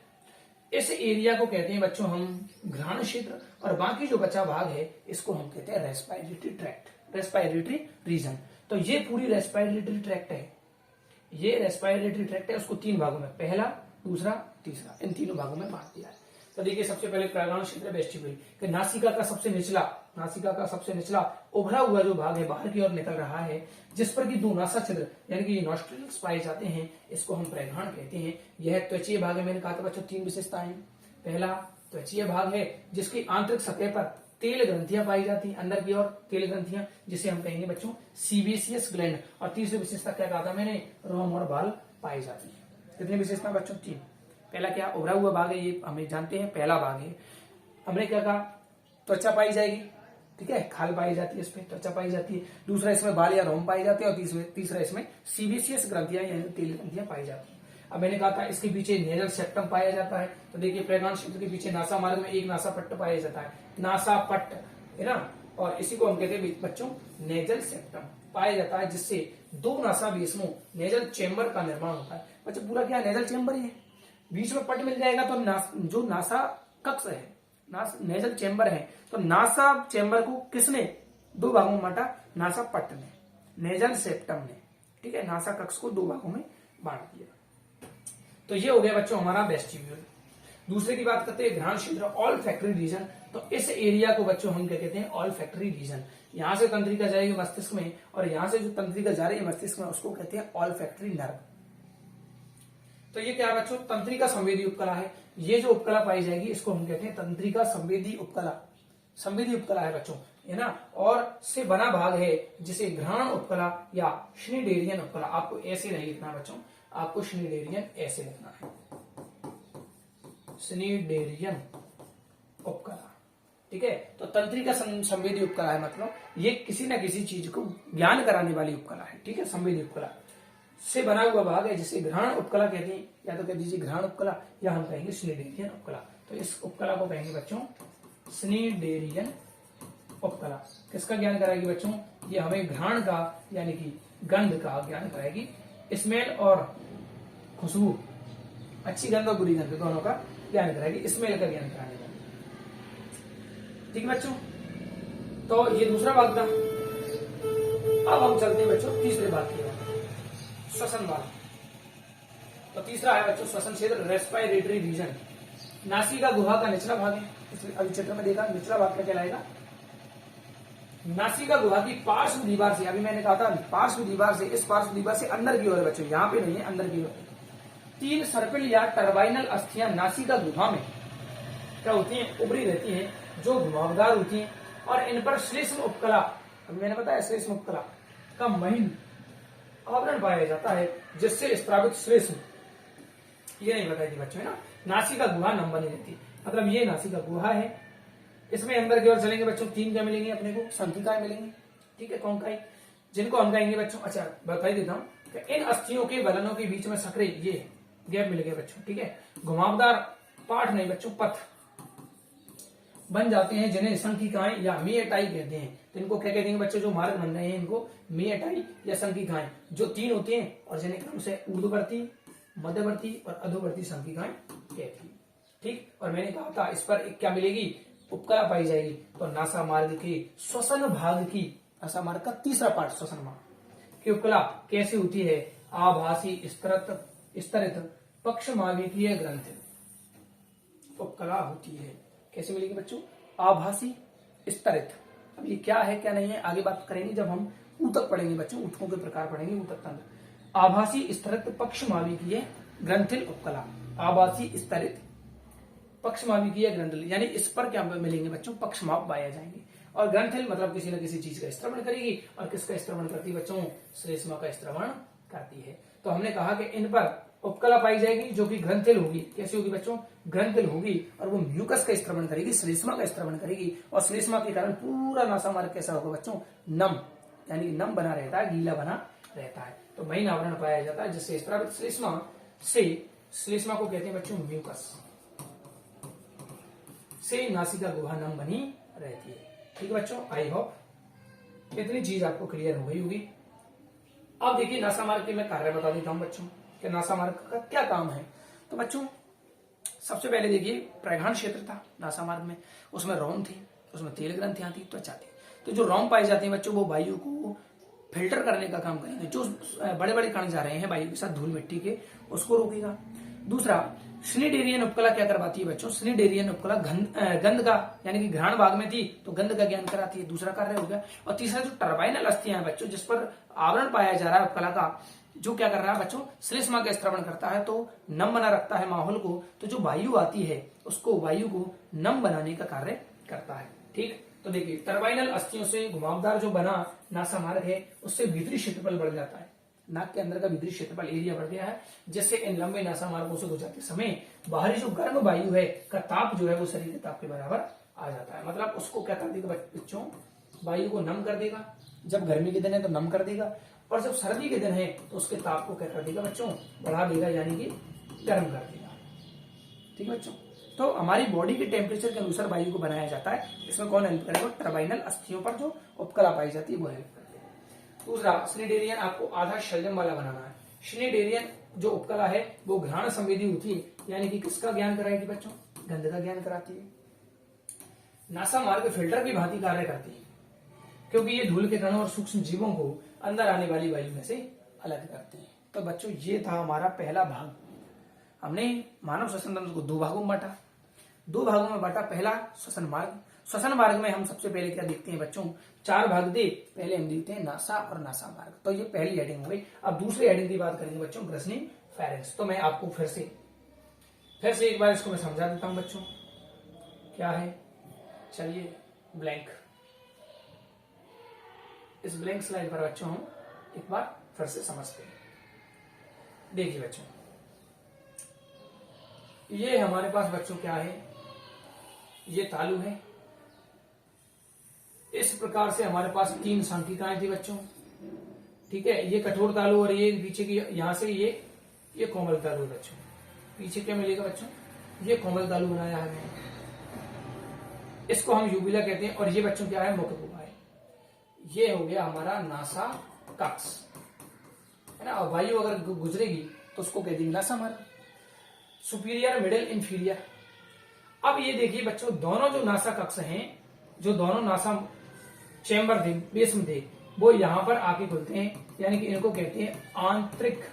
Speaker 1: इस एरिया को कहते हैं बच्चों हम घ्राण क्षेत्र, और बाकी जो बचा भाग है इसको हम कहते हैं रेस्पिरेटरी ट्रैक्ट, रेस्पिरेटरी रीजन। तो ये पूरी रेस्पिरेटरी ट्रैक्ट है, ये रेस्पिरेटरी ट्रैक्ट है, उसको 3 भागों में, पहला, दूसरा, तीसरा, इन 3 भागों में बांट दिया है। तो देखिए सबसे पहले प्रगाहन क्षेत्र वेस्टिब्यूल कि नासिका का सबसे निचला उभरा हुआ जो भाग है बाहर की ओर निकल रहा है, जिस पर की 2 नासा छिद्र यानी कि नॉस्ट्रिल्स पाए जाते हैं, इसको हम प्रगाहन कहते हैं। यह त्वचीय भाग है। मैंने कहा था बच्चों 3 विशेषताएं। पहला त्वचीय भाग है जिसकी आंतरिक सतह पर तेल ग्रंथियां पाई जाती हैं, अंदर की ओर तेल ग्रंथियां, जिसे हम कहेंगे बच्चों सीबेसियस ग्लैंड। और तीसरी विशेषता क्या कहा था मैंने, रोम और बाल पाई जाती है। कितनी विशेषता बच्चों, 3। पहला क्या, उभरा हुआ भाग है, ये हमें जानते हैं पहला भाग है। हमने क्या कहा, त्वचा पाई जाएगी, ठीक है, खाल पाई जाती है, इसमें त्वचा पाई जाती है। दूसरा इसमें बाल या रोम पाए जाते हैं, और तीसरा इसमें सीबेसियस ग्रंथियां यानी तेल ग्रंथियां पाई जाती है। अब मैंने कहा था इसके पीछे नेजल सेप्टम पाया जाता है। तो देखिए प्रगाहन क्षेत्र के पीछे नासा मार्ग में एक नासा पट्ट पाया जाता है, नासा पट्ट है ना, और इसी को हम कहते हैं बच्चों नेजल सेप्टम पाया जाता है, जिससे 2 नासा बेसमों नेजल चेम्बर का निर्माण होता है। बच्चों पूरा क्या नेजल चेम्बर ही है, बीच में पट मिल जाएगा तो जो नासा कक्ष है, नेजल चेम्बर है, तो नासा चेम्बर को किसने 2 भागों में बांटा, नासा पट्ट ने, नेजल सेप्टम ने, ठीक है, नासा कक्ष को 2 भागों में बांट दिया। तो ये हो गया बच्चों हमारा वेस्टिब्यूल। दूसरे की बात करते हैं घ्राण क्षेत्र, ऑल फैक्ट्री रीजन। तो इस एरिया को बच्चों हम क्या कहते हैं, ऑल फैक्ट्री रीजन। यहां से तंत्रिका जाएगी मस्तिष्क में, और यहां से जो तंत्रिका जा रही है मस्तिष्क में, उसको कहते हैं ऑल फैक्ट्री नर्व। तो ये क्या है बच्चों, तंत्रिका संवेदी उपकला है। ये जो उपकला पाई जाएगी इसको हम कहते हैं तंत्रिका संवेदी उपकला, संवेदी उपकला है बच्चों, है ना। और से बना भाग है जिसे घ्राण उपकला या श्नीडेरियन उपकला, आपको ऐसे नहीं लिखना बच्चों, आपको श्नीडेरियन ऐसे लिखना है, श्नीडेरियन उपकला, ठीक है। तो तंत्रिका संवेदी उपकला है, मतलब ये किसी न किसी चीज को ज्ञान कराने वाली उपकला है, ठीक है, संवेदी उपकला से बना हुआ भाग है जिसे घ्राण उपकला कहते हैं, या तो कह दीजिए घ्राण उपकला, या हम कहेंगे श्नीडेरियन उपकला। तो इस उपकला को कहेंगे बच्चों श्नीडेरियन उपकला। किसका ज्ञान कराएगी बच्चों, ये हमें घ्राण का यानी कि गंध का ज्ञान कराएगी, स्मेल और खुशबू, अच्छी गंध और बुरी गंध दोनों का ज्ञान कराएगी, स्मेल का ज्ञान कराने वाली, ठीक है बच्चों। तो ये दूसरा भाग था। अब हम चलते हैं बच्चों तीसरे भाग की, श्वसन भाग। तो तीसरा है बच्चों श्वसन क्षेत्र, रेस्पिरेटरी रीजन। नासिका गुहा का निचला भाग है, अभी चित्र में देखा, निचला भाग क्या कहलाएगा, नासिका गुहा की पार्श्व दीवार से, अभी मैंने कहा था पार्श्व दीवार से, इस पार्श्व दीवार से अंदर की ओर है बच्चों, यहाँ पे नहीं है, अंदर की ओर 3 सर्पिल या टर्बाइनल अस्थियां नासिका गुहा में क्या होती हैं, उभरी रहती हैं, जो घुमावदार होती हैं, और इन पर श्लेष्म उपकला, अभी मैंने बताया श्लेष्म उपकला का महीन आवरण पाया जाता है, जिससे स्त्रावित श्लेष्म, ये नहीं बताई थी बच्चों, है ना। नासिका गुहा नंबर नहीं रहती, मतलब ये नासिका गुहा है, इसमें अंदर की ओर चलेंगे बच्चों 3 क्या मिलेंगे अपने को, संथिकाएं मिलेंगी, ठीक है, कौनकाई, जिनको हम कहेंगे बच्चों, अच्छा बता देता हूँ, इन अस्थियों के बलनों के बीच में सकरे, ये गैप मिल गया बच्चों, ठीक है। घुमावदार पाठ नहीं बच्चों, पथ बन जाते हैं, जिन्हें संकिकाएं या मेटाई कहते हैं। तो इनको क्या कहते हैं बच्चों, जो मार्ग बन रहे हैं इनको मेटाई या संकिकाएं, जो 3 होती हैं, और जिन्हें क्रम से ऊर्ध्ववर्ती, मध्यवर्ती और अधोवर्ती संकिकाएं कहती हैं, ठीक। और मैंने कहा था इस पर एक क्या मिलेगी, उपकला पाई जाएगी। तो नासा मार्ग के श्वसन भाग की, नासा मार्ग का तीसरा पार्ट श्वसन मार्ग की उपकला कैसे होती है, आभासी स्तरित पक्षमाविकीय ग्रंथि उपकला होती है। कैसे मिलेगी बच्चों, आभासी स्तरित। अब ये क्या है क्या नहीं है आगे बात करेंगे जब हम ऊतक पढ़ेंगे बच्चों, ऊतकों के प्रकार पढ़ेंगे, ऊतक तंत्र। आभासी स्तरित पक्षमाविकीय ग्रंथिल उपकला, आभासी स्तरित पक्षमाविकीय ग्रंथिल, यानी इस पर क्या मिलेंगे बच्चों, पक्षमाप पाए जाएंगे। और ग्रंथिल मतलब किसी न किसी चीज का स्त्रवण करेगी, और किसका स्त्रवण करती है बच्चों, श्लेष्मा का स्त्रवण करती है। तो हमने कहा कि इन पर उपकला पाई जाएगी जो कि ग्रंथिल होगी। कैसी होगी बच्चों, ग्रंथिल होगी, और वो म्यूकस का स्त्रवण करेगी, श्लेष्मा का स्त्रवण करेगी, और श्लेष्मा के कारण पूरा नासा मार्ग कैसा होगा बच्चों, नम, यानी कि नम बना रहता है, गीला बना रहता है, तो महीन आवरण पाया जाता है, जिससे स्रावित श्लेष्मा से, श्लेष्मा को कहते हैं बच्चों म्यूकस, से नासिका गुहा नम बनी रहती है। ठीक है बच्चों, आई होप इतनी चीज आपको क्लियर हो गई होगी। अब देखिए नासामार्ग के मैं कार्य बता देता हूं बच्चों कि नासामार्ग का क्या काम है। तो बच्चों सबसे पहले देखिए प्रगाढ़ क्षेत्र था नासामार्ग में, उसमें रोम थी, उसमें तेल ग्रंथियां थी, त्वचा थी। तो जो रोम पाए जाते हैं बच्चों वो वायु को फिल्टर करने का काम करेंगे, जो बड़े बड़े कण जा रहे हैं वायु के साथ धूल मिट्टी के, उसको रोकेगा। दूसरा स्निडेरियन उपकला क्या करवाती है बच्चों, स्निडेरियन उपकला गंध का, यानी कि घ्राण भाग में थी तो गंध का ज्ञान कराती है, दूसरा कार्य हो गया। और तीसरा जो टर्बाइनल अस्थियां हैं बच्चों, जिस पर आवरण पाया जा रहा है उपकला का, जो क्या कर रहा है बच्चों, श्लेष्मा का स्त्रवण करता है, तो नम बना रखता है माहौल को, तो जो वायु आती है उसको, वायु को नम बनाने का कार्य करता है। ठीक, तो देखिए टर्बाइनल अस्थियों से घुमावदार जो बना नासामार्ग है, उससे भीतरी क्षेत्रफल बढ़ जाता है, नाक के अंदर का भीतरी क्षेत्रफल एरिया बढ़ गया है, जिससे इन लंबे नासामार्गों से गुजरते समय बाहरी जो गर्म वायु है का ताप जो है वो शरीर के ताप के बराबर आ जाता है। मतलब उसको क्या कर देगा बच्चों, वायु को नम कर देगा, जब गर्मी के दिन है तो नम कर देगा, और जब सर्दी के दिन है तो उसके ताप को क्या कर देगा बच्चों, बढ़ा देगा, यानी कि गर्म कर देगा। ठीक है बच्चों, तो हमारी बॉडी के टेम्परेचर के अनुसार वायु को बनाया जाता है। इसमें कौन हेल्प करेगा, टर्बाइनल अस्थियों पर जो उपकला पाई जाती है वो हेल्प करती है। दूसरा स्निडेरियन आपको आधा शलजम वाला बनाना है। स्निडेरियन जो उपकला है वो घ्राण संवेदी होती है, यानी कि किसका ज्ञान कराएगी बच्चों, गंध का ज्ञान कराती है। नासा मार्ग फिल्टर की भांति कार्य करती है, क्योंकि ये धूल के कणों और सूक्ष्म जीवों को अंदर आने वाली वायु में से अलग करती है। तो बच्चों ये था हमारा पहला भाग। हमने मानव श्वसन तंत्र को दो भागों में बांटा, दो भागों में बांटा। पहला श्वसन मार्ग, श्वसन मार्ग में हम सबसे पहले क्या देखते हैं बच्चों, चार भाग दे, पहले हम देखते हैं नासा और नासा मार्ग। तो ये पहली हेडिंग हो गई। अब दूसरी हेडिंग की बात करेंगे बच्चों, ग्रसनी फेरेंक्स। तो मैं आपको फिर से एक बार इसको मैं समझा देता हूं बच्चों, क्या है। चलिए ब्लैंक, इस ब्लैंक स्लाइड पर बच्चों हम एक बार फिर से समझते हैं। देखिए बच्चों, ये हमारे पास बच्चों क्या है, ये तालु है। इस प्रकार से हमारे पास तीन सांख्यिकाएं थी बच्चों। ठीक है, ये कठोर तालु और ये पीछे की यहां से ये कोमल तालु बच्चों। पीछे क्या मिलेगा बच्चों, ये कोमल तालु बनाया है मैंने, इसको हम यूबिला कहते हैं। और ये बच्चों क्या है, मुख गुहा है। ये हो गया हमारा नासा कक्ष, है ना। वायु अगर गुजरेगी तो उसको कह देंगे नासा मार्ग। Superior, middle, inferior. अब ये देखिए बच्चों, दोनों जो नासा कक्ष हैं, जो दोनों नासा चैम्बर थे, बेस में थे, वो यहां पर आके खुलते हैं, यानी कि इनको कहते हैं आंतरिक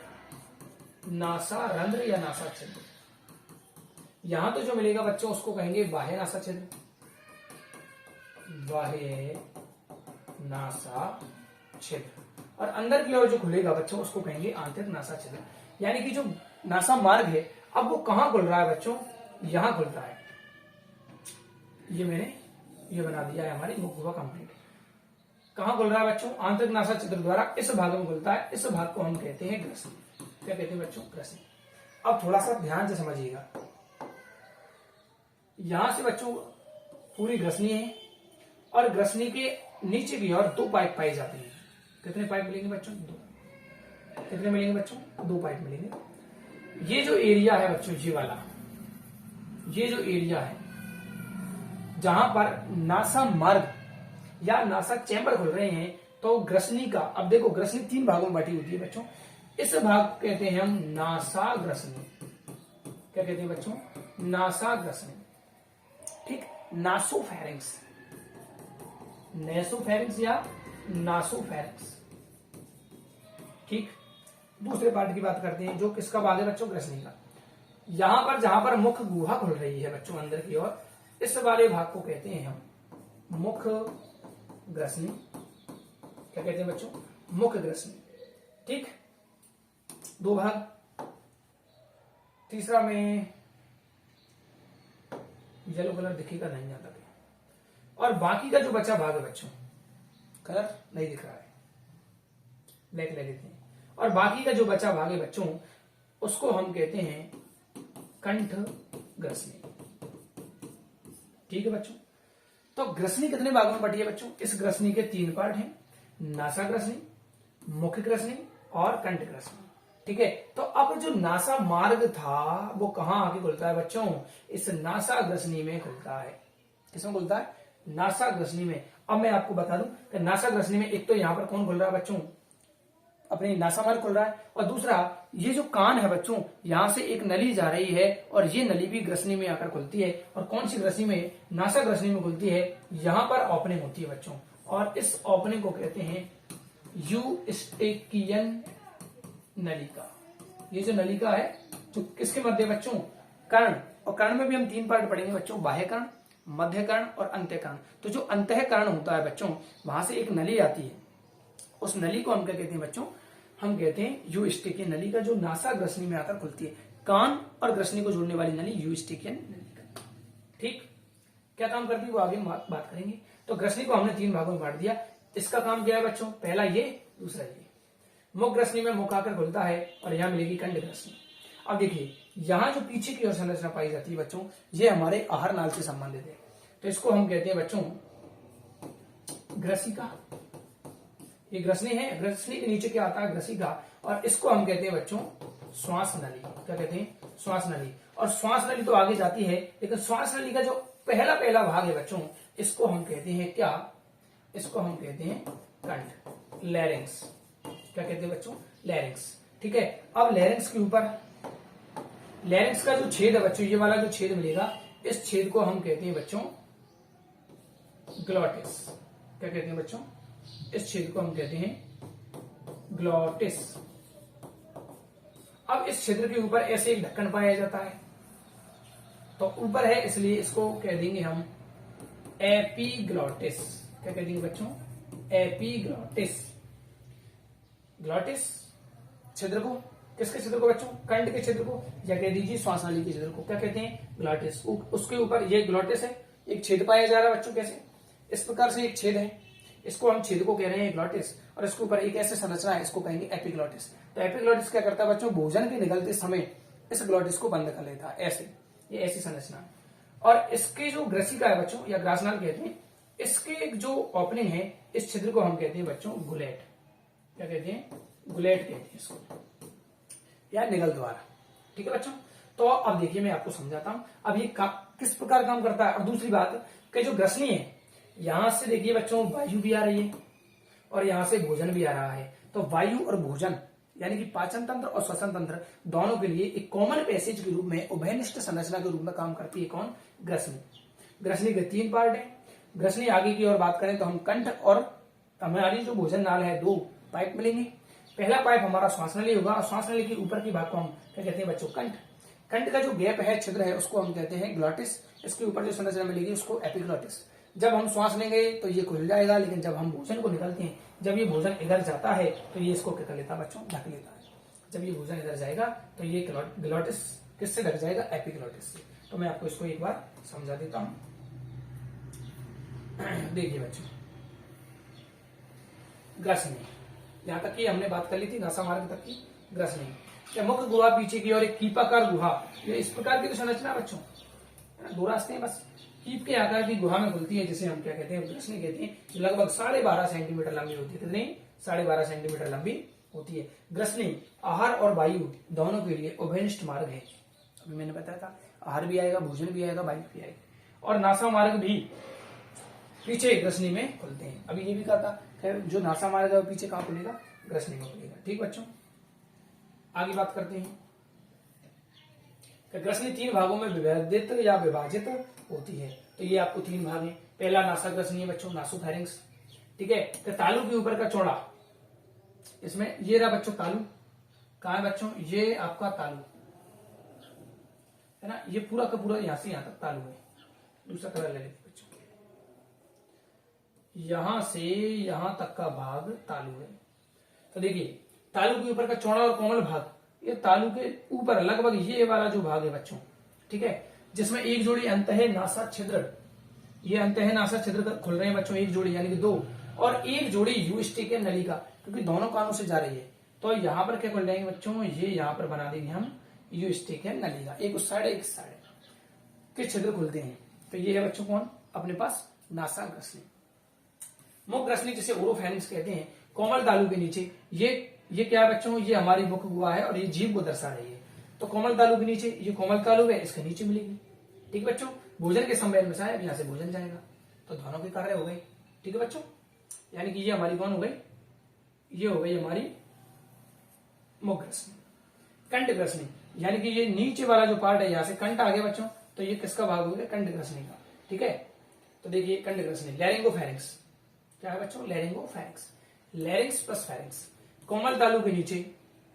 Speaker 1: नासा रंध्र या नासा छिद्र। यहां तो जो मिलेगा बच्चों उसको कहेंगे बाह्य नासा छिद्र, बाह्य नासा छिद्र। और अंदर की ओर जो खुलेगा बच्चों उसको कहेंगे आंतरिक नासा छिद्र। यानी कि जो नासा मार्ग है अब वो कहां खुल रहा है बच्चों, यहां खुलता है। ये मैंने ये बना दिया है, हमारी मुख गुहा कंप्लीट। कहां खुल रहा है बच्चों, आंतरिक नासा छिद्र द्वारा इस भाग में खुलता है। इस भाग को हम कहते हैं ग्रसनी। क्या कहते हैं बच्चों, ग्रसनी। अब थोड़ा सा ध्यान से समझिएगा, यहां से बच्चों पूरी ग्रसनी है, और ग्रसनी के नीचे की ओर दो पाइप पाई जाती है। कितने पाइप मिलेंगे बच्चों, दो। कितने मिलेंगे बच्चों, दो पाइप मिलेंगे। ये जो एरिया है बच्चों, ये वाला, ये जो एरिया है जहां पर नासा मार्ग या नासा चैम्बर खुल रहे हैं, तो ग्रसनी का, अब देखो ग्रसनी तीन भागों में बांटी होती है बच्चों। इस भाग को कहते हैं हम नासा ग्रसनी। क्या कहते हैं बच्चों, नासा ग्रसनी। ठीक, नासोफेरिंक्स, नेसोफेरिंक्स या नासोफेरिंक्स। ठीक, दूसरे पार्ट की बात करते हैं, जो किसका भाग है बच्चों, ग्रसनी का। यहां पर जहां पर मुख गुहा खुल रही है बच्चों अंदर की ओर, इस वाले भाग को कहते हैं हम मुख ग्रसनी। क्या कहते हैं बच्चों, मुख ग्रसनी। ठीक, दो भाग। तीसरा में येलो कलर दिखेगा नहीं यहां तक, और बाकी का जो बचा भाग है बच्चों, कलर नहीं दिख रहा है, ब्लैक ले लेते हैं। और बाकी का जो बचा भाग है बच्चों, उसको हम कहते हैं कंठ ग्रसनी। ठीक है बच्चों, तो ग्रसनी कितने भागों में बटी है बच्चों, इस ग्रसनी के तीन पार्ट हैं। नासा ग्रसनी, मुख्य ग्रसनी और कंठ ग्रसनी। ठीक है, तो अब जो नासा मार्ग था वो कहां आके खुलता है बच्चों? इस नासा ग्रसनी में खुलता है। किसमें खुलता है? नासा ग्रसनी में। अब मैं आपको बता दूं कि नासा ग्रसनी में एक तो यहां पर कौन खुल रहा है बच्चों? अपने नासा मार्ग खुल रहा है, और दूसरा ये जो कान है बच्चों, यहां से एक नली जा रही है और ये नली भी ग्रसनी में आकर खुलती है। और कौन सी ग्रसनी में? नासा ग्रसनी में खुलती है। यहां पर ओपनिंग होती है बच्चों, और इस ओपनिंग को कहते हैं यूस्टेकियन नलिका। ये जो नलिका है जो किसके मध्य बच्चों? कर्ण। और कर्ण में भी हम 3 पार्ट पढ़ेंगे बच्चों, बाह्य कर्ण, मध्य कर्ण और अंत्यकर्ण। तो जो अंतःकर्ण होता है बच्चों, वहां से एक नली आती है, उस नली को हम क्या कहते हैं बच्चों? हम कहते हैं यूस्टेकियन नलिका, जो नासा ग्रसनी में आकर खुलती है। कान और ग्रसनी को जोड़ने वाली नली यूस्टेकियन नलिका। ठीक, क्या काम करती है वो आगे बात करेंगे। तो ग्रसनी को हमने 3 भागों में बांट दिया। इसका काम क्या है बच्चों? पहला ये, दूसरा ये। मुख ग्रसनी में मुख आकर खुलता है और यहां मिलेगी कंठ ग्रसनी। अब देखिए, यहां जो पीछे की ओर संरचना पाई जाती है बच्चों, ये हमारे आहार नाल से संबंधित है। तो इसको हम कहते हैं बच्चों ग्रसिका। ये ग्रसनी है, ग्रसनी के नीचे क्या आता है? ग्रसिका। और इसको हम कहते हैं बच्चों श्वास नली। क्या कहते हैं? श्वास नली। और श्वास नली तो आगे जाती है, लेकिन श्वास नली का जो पहला भाग है बच्चों, इसको हम कहते हैं क्या? इसको हम कहते हैं कंठ, लैरिंक्स। क्या कहते हैं बच्चों? लैरिंक्स। ठीक है, अब लैरिंक्स के ऊपर, लैरिंक्स का जो छेद है बच्चों, ये वाला जो छेद मिलेगा, इस छेद को हम कहते हैं बच्चों ग्लॉटिस। क्या कहते हैं बच्चों? इस छेद को हम कहते हैं ग्लॉटिस। अब इस क्षेत्र के ऊपर ऐसे एक ढक्कन पाया जाता है, तो ऊपर है इसलिए इसको कह देंगे हम एपीग्लॉटिस। क्या कह देंगे बच्चों? एपीग्लॉटिस। ग्लॉटिस छिद्र को, किसके छिद्र को बच्चों? कंठ के छिद्र को, या कह दीजिए श्वास नली के छिद्र को। क्या कहते हैं? ग्लॉटिस। उसके ऊपर ये ग्लॉटिस है, एक छेद पाया जा रहा है बच्चों। कैसे? इस प्रकार से एक छेद है, इसको हम छेद को कह रहे हैं ग्लॉटिस, और इसके ऊपर एक ऐसे संरचना है, इसको कहेंगे एपीग्लॉटिस। तो एपीग्लॉटिस क्या करता है बच्चों? भोजन के निकलते समय इस ग्लॉटिस को बंद कर लेता है, ऐसे, ये ऐसी संरचना। और इसके जो ग्रसिका है बच्चों, या ग्रासनाल कहते हैं, इसके एक जो ओपनिंग है, इस छिद्र को हम कहते हैं बच्चों गुलेट। क्या कहते हैं? गुलेट कहते हैं इसको, या निगल द्वार। ठीक है बच्चों, तो अब देखिए मैं आपको समझाता हूं अब ये किस प्रकार काम करता है। और दूसरी बात कि जो ग्रसनी है, यहां से देखिए बच्चों वायु भी आ रही है और यहां से भोजन भी आ रहा है। तो वायु और भोजन यानी कि पाचन तंत्र और श्वसन तंत्र दोनों के लिए एक कॉमन पैसेज के रूप में, उभयनिष्ठ संरचना के रूप में काम करती है। कौन? ग्रसनी। ग्रसनी के 3 पार्ट है। ग्रसनी आगे की ओर बात करें तो हम कंठ और हमारी जो भोजन नाल है, 2 पाइप मिलेंगे। पहला पाइप हमारा श्वास नली होगा, और श्वास नली के ऊपर की भाग को हम क्या कहते हैं बच्चों? कंठ। कंठ का जो गैप है, छिद्र है, उसको हम कहते हैं ग्लॉटिस। इसके ऊपर जो संरचना मिलेगी उसको एपीग्लॉटिस। जब हम श्वास लेंगे तो ये खुल जाएगा, लेकिन जब हम भोजन को निकलते हैं, जब ये भोजन इधर जाता है तो ये इसको क्या कर लेता है बच्चों? ढक लेता है। जब ये भोजन इधर जाएगा तो ये ग्लॉटिस किससे ढक जाएगा? एपीग्लॉटिस से। तो मैं आपको इसको एक बार समझा देता हूं। देखिए बच्चों, ग्रसनी, यहां तक की हमने बात कर ली थी, नासा मार्ग तक की ग्रसनी। मुख्य गुहा पीछे की और एक कीपाकार गुहा, ये इस प्रकार की तो संरचना बच्चों, 2 रास्ते हैं बस। कीप के आकार की गुहा में खुलती है, जिसे हम क्या कहते हैं? ग्रसनी कहते हैं। लगभग 12.5 सेंटीमीटर लंबी होती है। कितनी? 12.5 सेंटीमीटर लंबी होती है। ग्रसनी आहार और वायु दोनों के लिए उभयनिष्ठ मार्ग है। अभी मैंने बताया था, आहार भी आएगा, भोजन भी आएगा, वायु भी आएगा। और नासा मार्ग भी पीछे ग्रसनी में खुलते हैं। अभी ये भी कहा था, जो नासा मार्ग है वो पीछे कहां खुलेगा? ग्रसनी में खुलेगा। ठीक बच्चों, आगे बात करते हैं। ग्रसनी 3 भागों में विभाजित या विभाजित होती है। तो ये आपको 3 भाग है। पहला नासा ग्रसनी है बच्चों, नासोफैरिंक्स। ठीक है, तो तालु के ऊपर का चौड़ा, इसमें ये रहा बच्चों तालु। कहां है बच्चों? ये आपका तालु है ना, ये पूरा का पूरा यहां से यहां तक तालु है। दूसरा कलर ले लेते बच्चों, यहां से यहां तक का भाग तालु है। तो देखिए, तालु के ऊपर का चौड़ा और कोमल भाग, ये तालु के ऊपर लगभग ये वाला जो भाग है बच्चों, ठीक है, जिसमें एक जोड़ी अंतः नासा छिद्र, ये अंतः नासा छिद्र खुल रहे हैं बच्चों, एक जोड़ी यानी कि 2, और एक जोड़ी यूस्टेकियन नली का, क्योंकि दोनों कानों से जा रही है। तो यहाँ पर क्या खुल जाएंगे बच्चों? ये यहाँ पर बना देंगे हम यूस्टेकियन नली का, एक उस साइड एक साइड के छिद्र खुलते हैं। तो ये है बच्चों कौन? अपने पास नासा ग्रसनी। मुख ग्रसनी जिसे ओरोफेरिंक्स कहते हैं, कोमल तालु के नीचे, ये क्या है बच्चों, ये हमारी मुख गुहा है और ये जीभ को दर्शा रही है। तो कोमल तालु के नीचे, ये कोमल तालु है, इसके नीचे मिलेगी। ठीक है बच्चों, भोजन के संवेद में साहब यहाँ से भोजन जाएगा, तो दोनों के कार्य हो गए। ठीक है बच्चों, यानी कि ये हमारी कौन हो गई, ये हो गई हमारी मुख ग्रसनी। कंठ ग्रसनी, यानी कि ये नीचे वाला जो पार्ट है, यहाँ से कंठ आ गया बच्चों, तो ये किसका भाग हो गया, कंठ ग्रसनी का। ठीक है, तो देखिए कंठ ग्रसनी, लैरिंगोफेरिंक्स, क्या है बच्चों, लैरिंगोफेरिंक्स, लैरिंग्स प्लस फेरिंक्स। कोमल तालु के नीचे,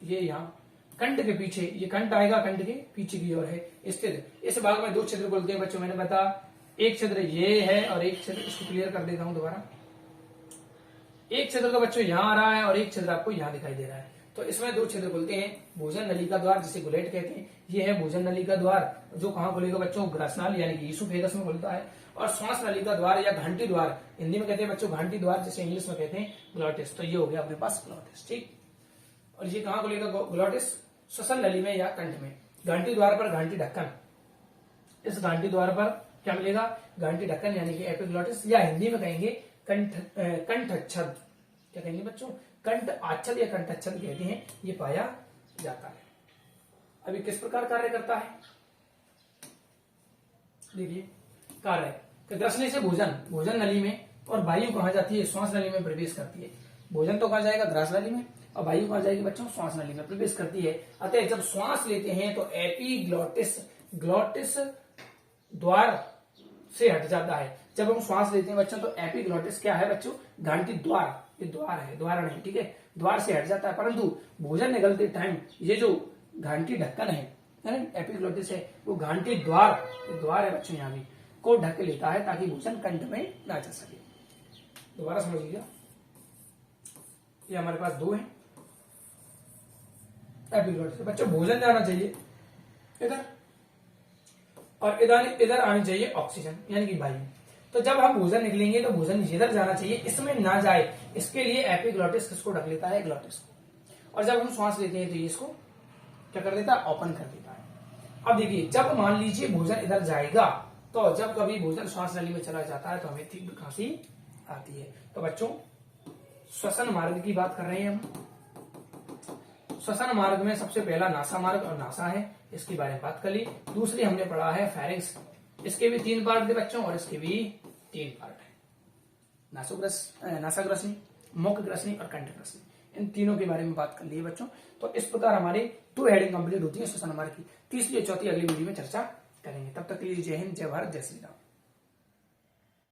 Speaker 1: ये यहाँ कंठ के पीछे, ये कंठ आएगा, कंठ के पीछे की ओर है स्थित। इस भाग में 2 छिद्र बोलते हैं बच्चों, मैंने बताया, एक छिद्र ये है और एक छिद्र, इसको क्लियर कर देता हूं दोबारा। एक छिद्र तो बच्चों यहाँ आ रहा है और एक छिद्र आपको यहाँ दिखाई दे रहा है, तो इसमें 2 छिद्र खुलते हैं। भोजन नली का द्वार जिसे गुलेट कहते हैं, ये है भोजन नली का द्वार, जो कहाँ खुलेगा बच्चों, ग्रसनाल यानी कि ईसोफेगस में खुलता है। और श्वास नली का द्वार या घंटी द्वार, हिंदी में कहते हैं बच्चों घंटी द्वार, जिसे इंग्लिश में कहते हैं ग्लॉटिस। तो ये हो गया अपने पास ग्लॉटिस। ठीक, और ये कहाँ खुलेगा ग्लॉटिस, श्वसन नली में या कंठ में। घंटी द्वार पर घंटी ढक्कन, इस घंटी द्वार पर क्या मिलेगा, घंटी ढक्कन यानी कि एपिग्लॉटिस, या हिंदी में कहेंगे कंठच्छद। क्या कहेंगे बच्चों, कंठ आच्छद या कंठच्छद कहते हैं, ये पाया जाता है। अभी किस प्रकार कार्य करता है, देखिए कार्य, ग्रसनी से भोजन, भोजन नली में, और वायु कहाँ जाती है, श्वास नली में प्रवेश करती है। भोजन तो कहाँ जाएगा, ग्रास नली में, और वायु कहाँ जाएगी बच्चों, श्वास नली में प्रवेश करती है। अतः जब श्वास लेते हैं तो एपिग्लॉटिस, ग्लॉटिस द्वार से हट जाता है। जब हम श्वास लेते हैं बच्चों तो एपिग्लॉटिस क्या है बच्चों, घंटी द्वार, ये द्वार है, द्वार नहीं, ठीक है, द्वार से हट जाता है। परंतु भोजन निकलते टाइम ये जो घंटी ढक्कन है, एपिग्लॉटिस है, वो घंटी द्वार, द्वार है बच्चों यहाँ भी, को ढक लेता है ताकि भोजन कंठ में ना जा सके। दोबारा समझ लीजिए, ये हमारे पास 2 है एपिग्लॉटिस। बच्चों भोजन जाना चाहिए इधर, और इधर आनी चाहिए ऑक्सीजन यानी कि वायु। तो जब हम भोजन निकलेंगे तो भोजन इधर जाना चाहिए, इसमें ना जाए, इसके लिए एपिग्लॉटिस किसको ढक लेता है, ग्लॉटिस को। और जब हम श्वास लेते हैं तो ये इसको क्या कर देता है, ओपन कर देता है। अब देखिए, जब मान लीजिए भोजन इधर जाएगा, तो जब कभी भोजन श्वास नली में चला जाता है तो हमें तीव्र खांसी आती है। तो बच्चों श्वसन मार्ग की बात कर रहे हैं हम। श्वसन मार्ग में सबसे पहला नासा मार्ग और नासा है, इसके बारे में बात कर ली। दूसरी हमने पढ़ा है फेरिंक्स, इसके भी 3 पार्ट थे बच्चों, और इसके भी 3 पार्ट है, नासाग्रसनी, मुख ग्रसनी और कंठ ग्रसनी। इन तीनों के बारे में बात कर ली है बच्चों। तो इस प्रकार हमारी 2 हेडिंग कंप्लीट होती है श्वसन मार्ग की। तीसरी और चौथी अगली वीडियो में चर्चा करेंगे। तब तक के लिए जय हिंद, जय भारत, जय श्री राम।